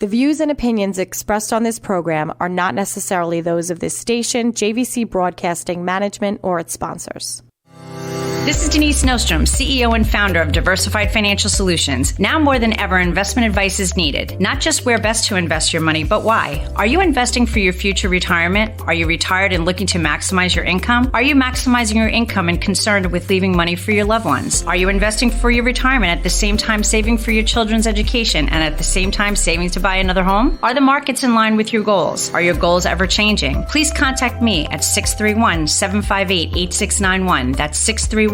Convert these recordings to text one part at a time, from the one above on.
The views and opinions expressed on this program are not necessarily those of this station, JVC Broadcasting Management, or its sponsors. This is Denise Nostrom, CEO and founder of Diversified Financial Solutions. Now more than ever, investment advice is needed. Not just where best to invest your money, but why. Are you investing for your future retirement? Are you retired and looking to maximize your income? Are you maximizing your income and concerned with leaving money for your loved ones? Are you investing for your retirement at the same time saving for your children's education and at the same time saving to buy another home? Are the markets in line with your goals? Are your goals ever changing? Please contact me at 631-758-8691. That's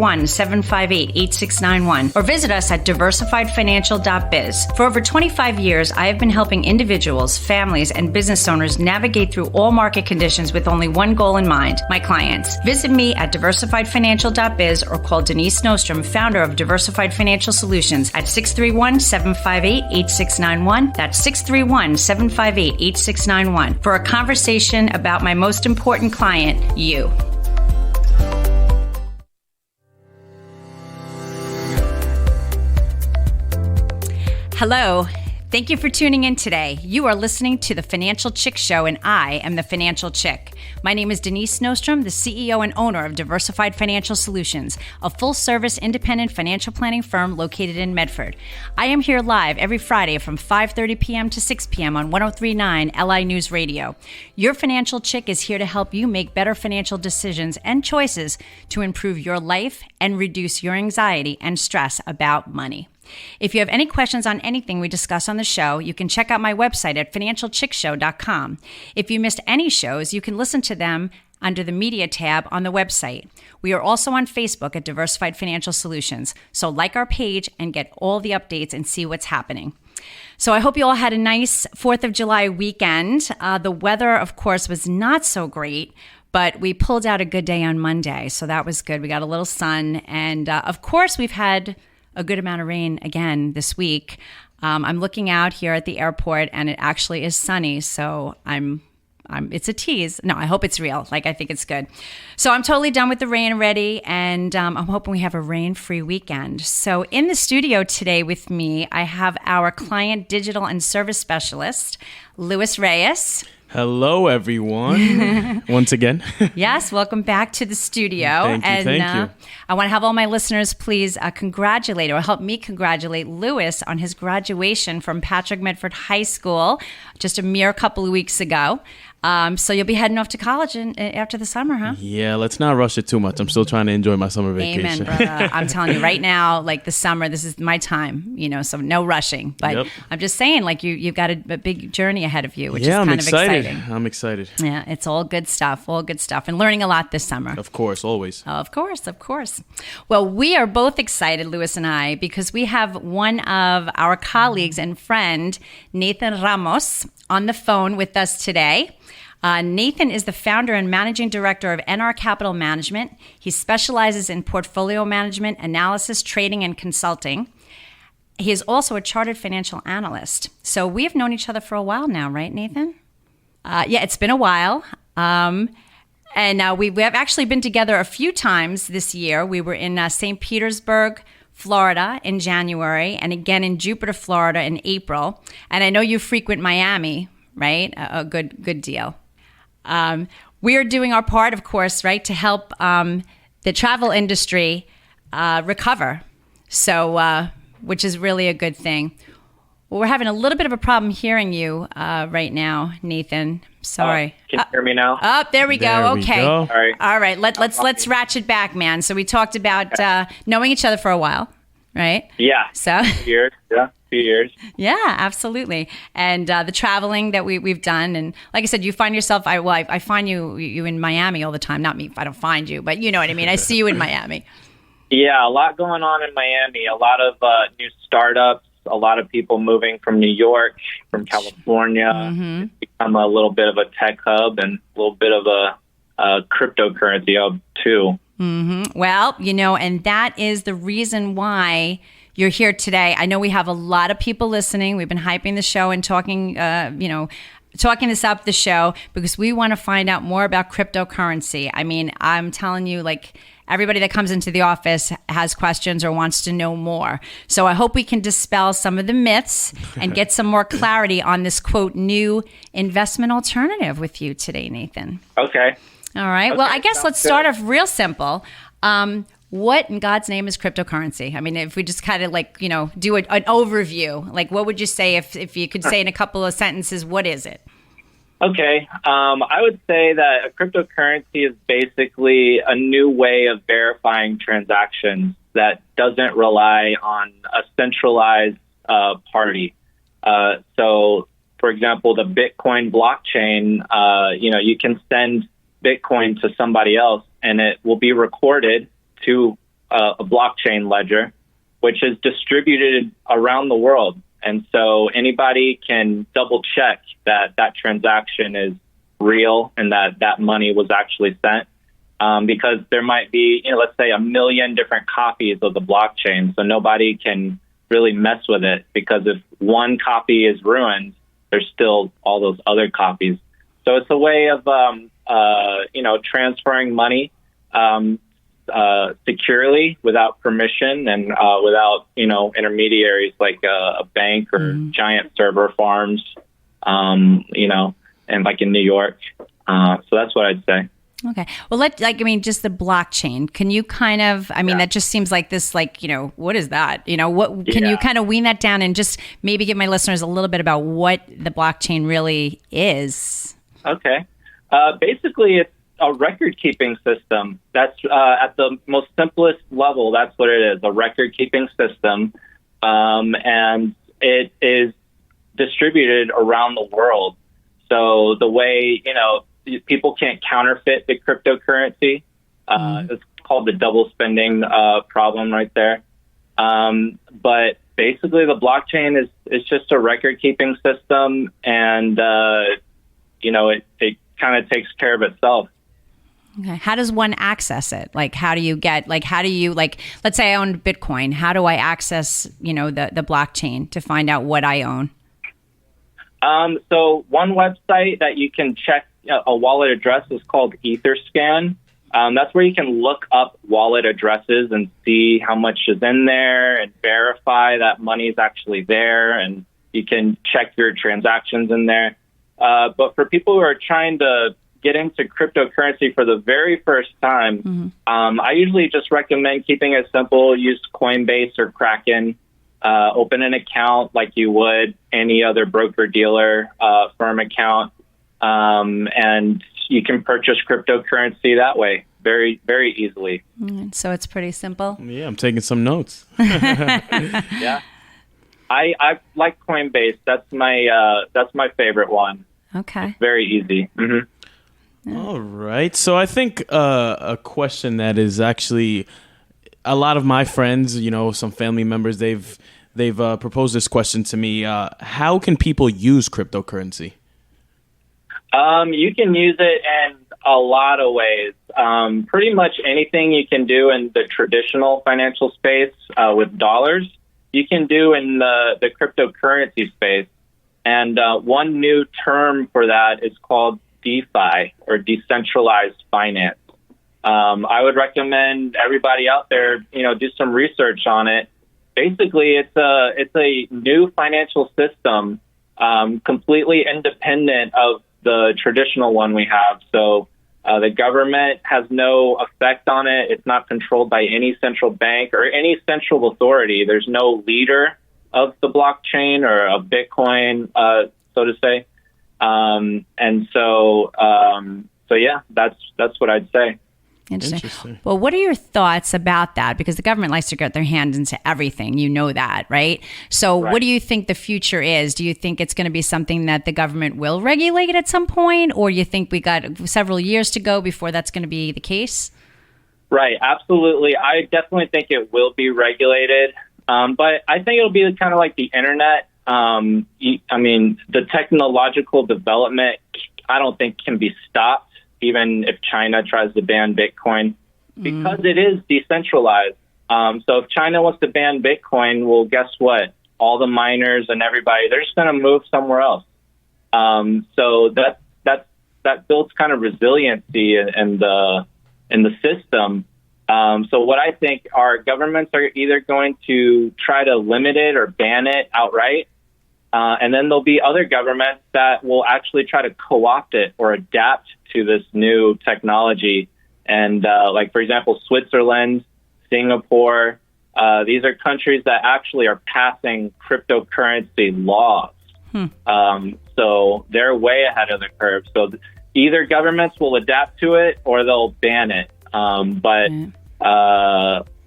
631-758-8691, or visit us at diversifiedfinancial.biz. For over 25 years, I have been helping individuals, families, and business owners navigate through all market conditions with only one goal in mind, my clients. Visit me at diversifiedfinancial.biz or call Denise Nostrom, founder of Diversified Financial Solutions, at 631-758-8691. That's 631-758-8691 for a conversation about my most important client, you. Hello. Thank you for tuning in today. You are listening to The Financial Chick Show, and I am the Financial Chick. My name is Denise Nostrom, the CEO and owner of Diversified Financial Solutions, a full-service independent financial planning firm located in Medford. I am here live every Friday from 5:30 p.m. to 6 p.m. on 103.9 LI News Radio. Your Financial Chick is here to help you make better financial decisions and choices to improve your life and reduce your anxiety and stress about money. If you have any questions on anything we discuss on the show, you can check out my website at financialchickshow.com. If you missed any shows, you can listen to them under the media tab on the website. We are also on Facebook at Diversified Financial Solutions, so like our page and get all the updates and see what's happening. So I hope you all had a nice 4th of July weekend. The weather, of course, was not so great, but we pulled out a good day on Monday, so that was good. We got a little sun, and of course, we've had a good amount of rain again this week. I'm looking out here at the airport, and it actually is sunny, so it's a tease. No, I hope it's real. I think it's good. So I'm totally done with the rain already, and I'm hoping we have a rain-free weekend. So in the studio today with me, I have our client digital and service specialist, Luis Reyes. Hello, everyone. Once again. Yes, welcome back to the studio. Thank you. I want to have all my listeners please congratulate or help me congratulate Luis on his graduation from Patrick Medford High School just a mere couple of weeks ago. So you'll be heading off to college after the summer, huh? Yeah, let's not rush it too much. I'm still trying to enjoy my summer vacation. Amen, brother. I'm telling you right now, the summer, this is my time, so no rushing. But yep. I'm just saying, you've got a big journey ahead of you, which is kind of exciting. I'm excited. Yeah, it's all good stuff, and learning a lot this summer. Of course, always. Of course. Well, we are both excited, Luis and I, because we have one of our colleagues and friend, Nathan Ramos, on the phone with us today. Nathan is the founder and managing director of NR Capital Management. He specializes in portfolio management, analysis, trading, and consulting. He is also a chartered financial analyst. So we have known each other for a while now, right, Nathan? Yeah, it's been a while. And we have actually been together a few times this year. We were in St. Petersburg, Florida in January, and again in Jupiter, Florida in April. And I know you frequent Miami, right? A good deal. We are doing our part, of course, right, to help the travel industry recover. So, which is really a good thing. Well, we're having a little bit of a problem hearing you right now, Nathan. Sorry. Can you hear me now? Oh, there we go. Okay. All right. All right. Let's ratchet back, man. So we talked about knowing each other for a while, right? Yeah. So. 2 years. Yeah. 2 years. Yeah, absolutely. And the traveling that we've done, and like I said, you find yourself. I find you in Miami all the time. Not me. I don't find you, but you know what I mean. I see you in Miami. Yeah, a lot going on in Miami. A lot of new startups. A lot of people moving from New York, from California. Mm-hmm. It's become a little bit of a tech hub and a little bit of a cryptocurrency hub too. Mm-hmm. Well, and that is the reason why you're here today. I know we have a lot of people listening. We've been hyping the show and talking, talking this up the show because we want to find out more about cryptocurrency. I mean, I'm telling you, everybody that comes into the office has questions or wants to know more. So I hope we can dispel some of the myths and get some more clarity on this, quote, new investment alternative with you today, Nathan. Okay. All right. Okay, well, I guess let's start good. off real simple. What in God's name is cryptocurrency? I mean, if we just kind of do an overview, what would you say if you could say in a couple of sentences, what is it? Okay. I would say that a cryptocurrency is basically a new way of verifying transactions that doesn't rely on a centralized party. So, for example, the Bitcoin blockchain, you can send Bitcoin to somebody else and it will be recorded to a blockchain ledger, which is distributed around the world. And so anybody can double check that that transaction is real and that that money was actually sent. Because there might be, let's say 1 million different copies of the blockchain. So nobody can really mess with it because if one copy is ruined, there's still all those other copies. So it's a way of, transferring money securely without permission and without, intermediaries like a bank or giant server farms, and like in New York. So that's what I'd say. Okay. Well, just the blockchain. Can you that just seems like this, what is that? Can you kind of wean that down and just maybe give my listeners a little bit about what the blockchain really is? Okay. Basically, it's a record-keeping system. That's at the most simplest level. That's what it is, a record-keeping system. And it is distributed around the world. So the way, people can't counterfeit the cryptocurrency. It's called the double spending problem right there. But basically, the blockchain is just a record-keeping system, and it kind of takes care of itself. Okay. How does one access it? How do you let's say I own Bitcoin. How do I access, the blockchain to find out what I own? So one website that you can check a wallet address is called Etherscan. That's where you can look up wallet addresses and see how much is in there and verify that money is actually there, and you can check your transactions in there. But for people who are trying to get into cryptocurrency for the very first time, I usually just recommend keeping it simple. Use Coinbase or Kraken. Open an account like you would any other broker-dealer firm account. And you can purchase cryptocurrency that way very, very easily. So it's pretty simple. Yeah, I'm taking some notes. Yeah. I like Coinbase. That's my favorite one. Okay. It's very easy. Mm-hmm. All right. So I think a question that is actually a lot of my friends, some family members, they've proposed this question to me. How can people use cryptocurrency? You can use it in a lot of ways. Pretty much anything you can do in the traditional financial space with dollars, you can do in the cryptocurrency space. And one new term for that is called DeFi, or decentralized finance. I would recommend everybody out there, do some research on it. Basically, it's a new financial system, completely independent of the traditional one we have. So the government has no effect on it. It's not controlled by any central bank or any central authority. There's no leader of the blockchain or of Bitcoin, so to say. And so yeah, that's what I'd say. Interesting. Well, what are your thoughts about that? Because the government likes to get their hands into everything. You know that, right? So What do you think the future is? Do you think it's going to be something that the government will regulate at some point? Or you think we got several years to go before that's going to be the case? Right. Absolutely. I definitely think it will be regulated. But I think it'll be kind of like the internet. The technological development, I don't think can be stopped, even if China tries to ban Bitcoin, because it is decentralized. So if China wants to ban Bitcoin, well, guess what? All the miners and everybody, they're just going to move somewhere else. So that builds kind of resiliency in the system. So what I think are governments are either going to try to limit it or ban it outright. And then there'll be other governments that will actually try to co-opt it or adapt to this new technology. And like, for example, Switzerland, Singapore, these are countries that actually are passing cryptocurrency laws. So they're way ahead of the curve. So either governments will adapt to it or they'll ban it. But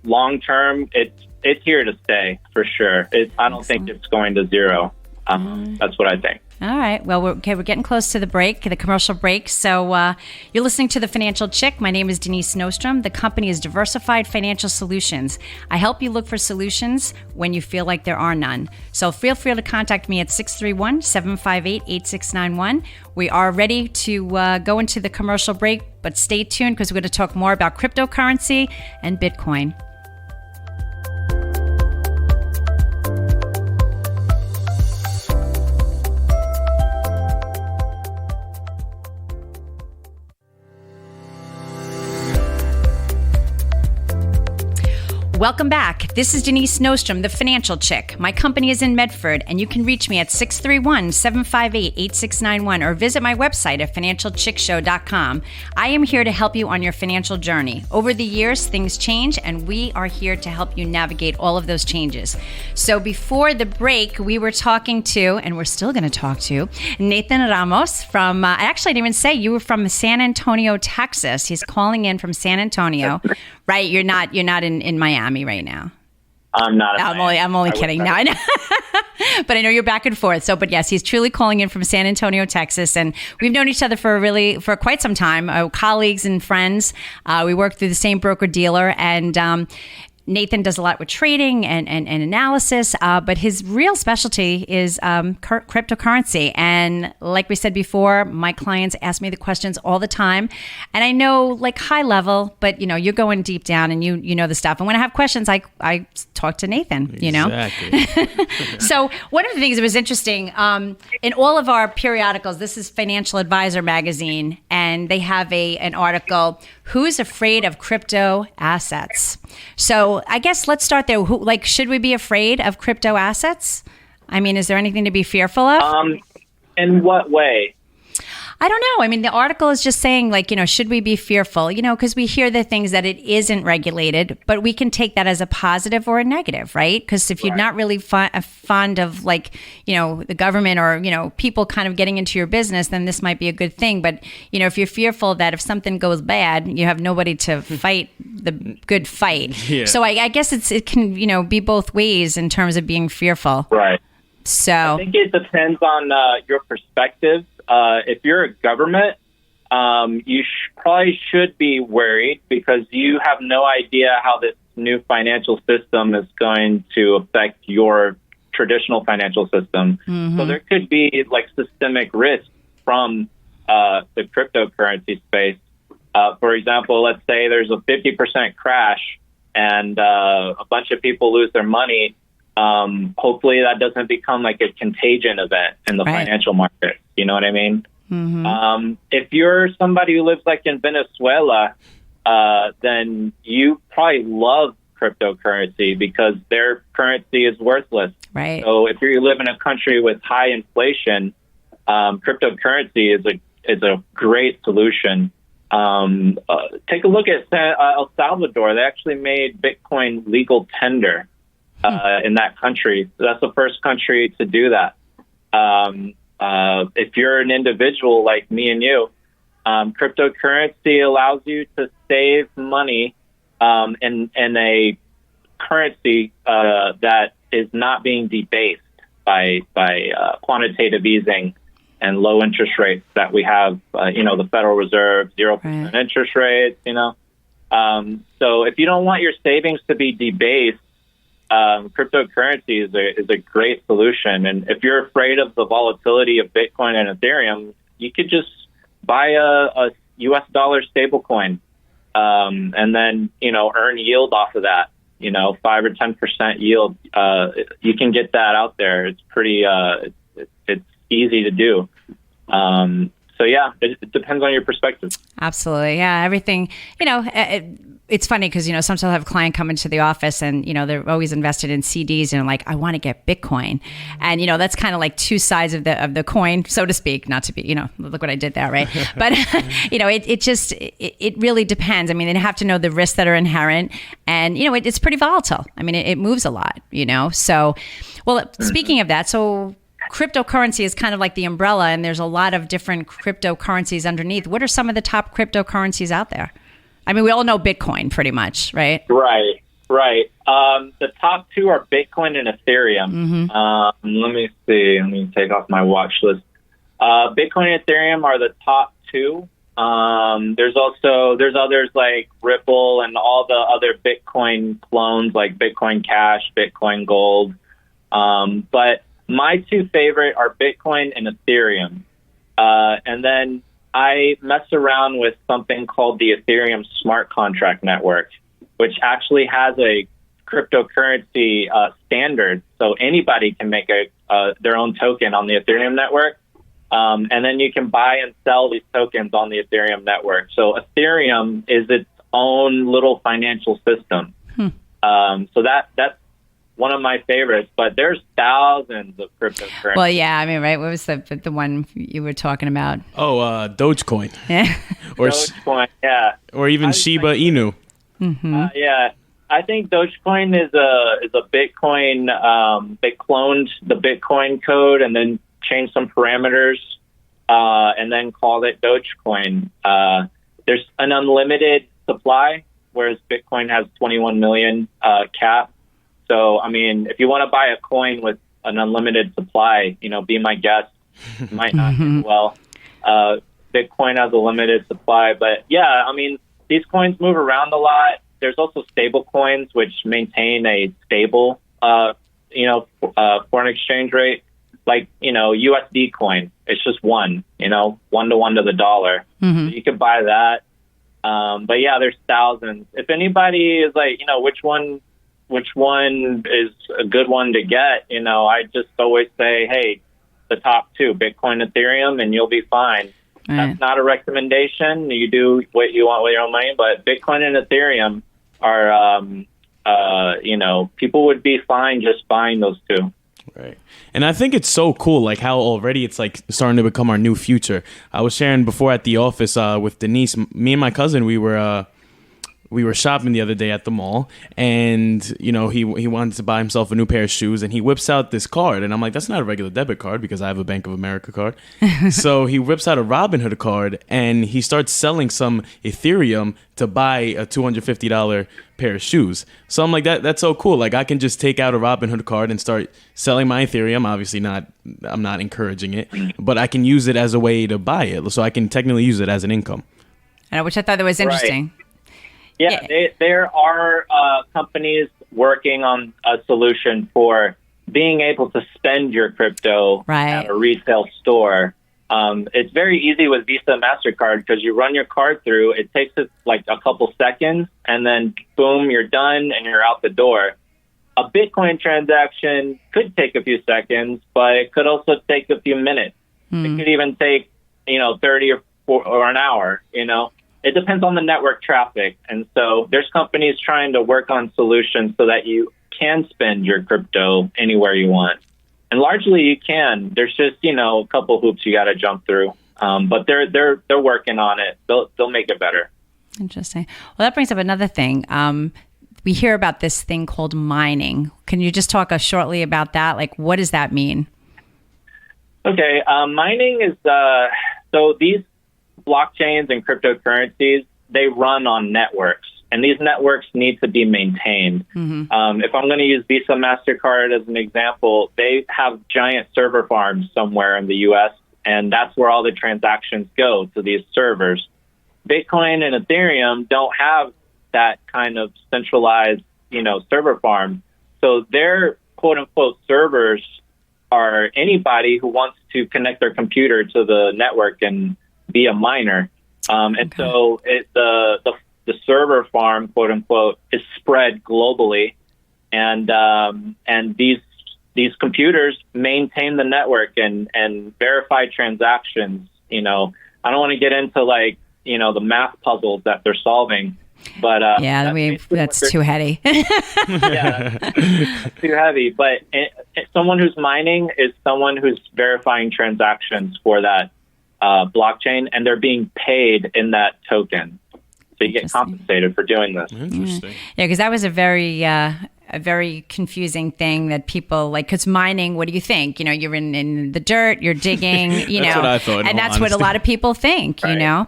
long term, it's here to stay for sure. I don't think it's going to zero. That's what I think. All right. Well, we're getting close to the commercial break. So you're listening to The Financial Chick. My name is Denise Nostrom. The company is Diversified Financial Solutions. I help you look for solutions when you feel like there are none. So feel free to contact me at 631-758-8691. We are ready to go into the commercial break, but stay tuned because we're going to talk more about cryptocurrency and Bitcoin. Welcome back. This is Denise Nostrom, the Financial Chick. My company is in Medford, and you can reach me at 631-758-8691 or visit my website at financialchickshow.com. I am here to help you on your financial journey. Over the years, things change, and we are here to help you navigate all of those changes. So before the break, we were talking to, and we're still going to talk to, Nathan Ramos from, I actually didn't even say, you were from San Antonio, Texas. He's calling in from San Antonio. Right, you're not in Miami right now. I'm not. I'm only kidding. No, I know. But I know you're back and forth. So, but yes, he's truly calling in from San Antonio, Texas, and we've known each other for quite some time. Colleagues and friends. We work through the same broker dealer, and Nathan does a lot with trading and analysis, but his real specialty is cryptocurrency. And like we said before, my clients ask me the questions all the time. And I know like high level, but you're going deep down and you know the stuff. And when I have questions, I talk to Nathan, Exactly. So one of the things that was interesting, in all of our periodicals, this is Financial Advisor magazine, and they have an article, Who's Afraid of Crypto Assets? So I guess let's start there. Should we be afraid of crypto assets? I mean, is there anything to be fearful of? In what way? I don't know. I mean, the article is just saying, should we be fearful? Because we hear the things that it isn't regulated, but we can take that as a positive or a negative, right? Because if you're not really fond of, the government or, people kind of getting into your business, then this might be a good thing. But, if you're fearful that if something goes bad, you have nobody to fight the good fight. Yeah. So I guess it can, be both ways in terms of being fearful. Right. So I think it depends on your perspective. If you're a government, you probably should be worried because you have no idea how this new financial system is going to affect your traditional financial system. Mm-hmm. So there could be systemic risk from the cryptocurrency space. For example, let's say there's a 50% crash and a bunch of people lose their money. Hopefully that doesn't become like a contagion event in the financial market. You know what I mean? Mm-hmm. If you're somebody who lives in Venezuela, then you probably love cryptocurrency because their currency is worthless. Right. So if you live in a country with high inflation, cryptocurrency is a great solution. Take a look at El Salvador. They actually made Bitcoin legal tender in that country. So that's the first country to do that. If you're an individual like me and you, cryptocurrency allows you to save money in a currency that is not being debased by quantitative easing and low interest rates that we have. The Federal Reserve, 0% interest rates. So if you don't want your savings to be debased, cryptocurrency is a great solution. And if you're afraid of the volatility of Bitcoin and Ethereum, you could just buy a US dollar stablecoin, and then, earn yield off of that, 5 or 10% yield. You can get that out there. It's pretty, it's easy to do. So yeah, it depends on your perspective. Absolutely. Yeah. Everything, it's funny because, sometimes I have a client come into the office and, they're always invested in CDs and like, I want to get Bitcoin. And, that's kind of like two sides of the coin, so to speak, not to be, look what I did there, right? But, it really depends. I mean, they have to know the risks that are inherent and, it's pretty volatile. I mean, it moves a lot, So, well, speaking of that, so cryptocurrency is kind of like the umbrella and there's a lot of different cryptocurrencies underneath. What are some of the top cryptocurrencies out there? I mean, we all know Bitcoin pretty much, right? Right. The top two are Bitcoin and Ethereum. Let me see. Let me take off my watch list. Bitcoin and Ethereum are the top two. There's others like Ripple and all the other Bitcoin clones like Bitcoin Cash, Bitcoin Gold. But my two favorite are Bitcoin and Ethereum. And then I mess around with something called the Ethereum Smart Contract Network, which actually has a cryptocurrency standard. So anybody can make their own token on the Ethereum network. And then you can buy and sell these tokens on the Ethereum network. So Ethereum is its own little financial system. So that's one of my favorites, but there's thousands of cryptocurrencies. Well, yeah, I mean, right? What was the one you were talking about? Oh, Dogecoin. Yeah. Or Dogecoin, yeah. Or even Shiba Inu. Yeah. I think Dogecoin is a Bitcoin. They cloned the Bitcoin code and then changed some parameters and then called it Dogecoin. There's an unlimited supply, whereas Bitcoin has 21 million cap. So, I mean, if you want to buy a coin with an unlimited supply, be my guest. It might not do well. Bitcoin has a limited supply. But, yeah, I mean, these coins move around a lot. There's also stable coins, which maintain a stable, foreign exchange rate. Like, USD coin. It's just one to one to the dollar. So you could buy that. But, yeah, there's thousands. If anybody is like, which one is a good one to get, I just always say, hey, the top two, Bitcoin, Ethereum, and you'll be fine. That's not a recommendation. You do what you want with your own money, but Bitcoin and Ethereum are, people would be fine just buying those two. Right. And I think it's so cool, like how already it's like starting to become our new future. I was sharing before at the office with Denise, me and my cousin, we were shopping the other day at the mall, and he wanted to buy himself a new pair of shoes, and he whips out this card, and I'm like, that's not a regular debit card because I have a Bank of America card. So he whips out a Robinhood card, and he starts selling some Ethereum to buy a $250 pair of shoes. So I'm like, that's so cool. Like I can just take out a Robinhood card and start selling my Ethereum. Obviously I'm not encouraging it, but I can use it as a way to buy it. So I can technically use it as an income. Which I thought that was interesting. Right. Yeah, there are companies working on a solution for being able to spend your crypto at a retail store. It's very easy with Visa and MasterCard because you run your card through. It takes like a couple seconds, and then boom, you're done and you're out the door. A Bitcoin transaction could take a few seconds, but it could also take a few minutes. It could even take 30 or an hour. It depends on the network traffic. And so there's companies trying to work on solutions so that you can spend your crypto anywhere you want. And largely you can. There's just, a couple hoops you got to jump through. But they're working on it. They'll make it better. Interesting. Well, that brings up another thing. We hear about this thing called mining. Can you just talk shortly about that? Like, what does that mean? Okay. Mining is, so these blockchains and cryptocurrencies, they run on networks, and these networks need to be maintained. If I'm going to use Visa, MasterCard as an example, they have giant server farms somewhere in the U.S., and that's where all the transactions go, to these servers. Bitcoin and Ethereum don't have that kind of centralized, server farm. So their quote-unquote servers are anybody who wants to connect their computer to the network and be a miner. And so the server farm, quote unquote, is spread globally. And these computers maintain the network and verify transactions. I don't want to get into the math puzzles that they're solving, But that's too heady. Yeah, too heavy. But someone who's mining is someone who's verifying transactions for that blockchain, and they're being paid in that token. So you get compensated for doing this. Interesting. Yeah, because that was a very confusing thing that people like, because mining, what do you think? You're in the dirt, you're digging, That's what I thought. And that's what a lot of people think, Right.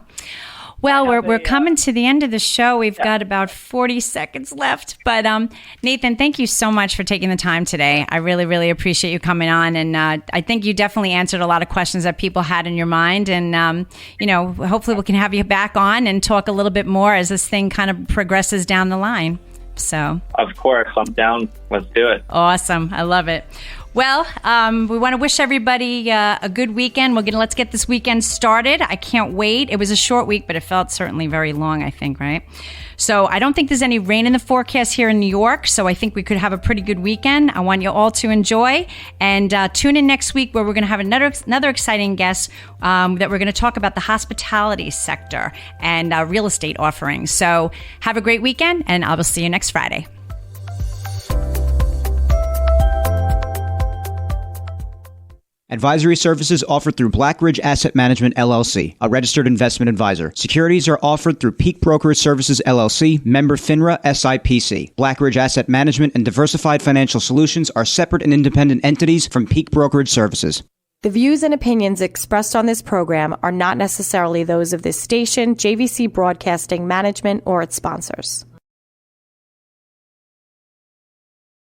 Well, we're coming to the end of the show. We've got about 40 seconds left. But Nathan, thank you so much for taking the time today. I really, really appreciate you coming on. And I think you definitely answered a lot of questions that people had in your mind. And, hopefully we can have you back on and talk a little bit more as this thing kind of progresses down the line. So, of course, I'm down. Let's do it. Awesome. I love it. Well, we want to wish everybody a good weekend. Let's get this weekend started. I can't wait. It was a short week, but it felt certainly very long, I think, right? So I don't think there's any rain in the forecast here in New York, so I think we could have a pretty good weekend. I want you all to enjoy. And tune in next week where we're going to have another exciting guest that we're going to talk about the hospitality sector and real estate offerings. So have a great weekend, and I will see you next Friday. Advisory services offered through Blackridge Asset Management, LLC, a registered investment advisor. Securities are offered through Peak Brokerage Services, LLC, member FINRA, SIPC. Blackridge Asset Management and Diversified Financial Solutions are separate and independent entities from Peak Brokerage Services. The views and opinions expressed on this program are not necessarily those of this station, JVC Broadcasting Management, or its sponsors.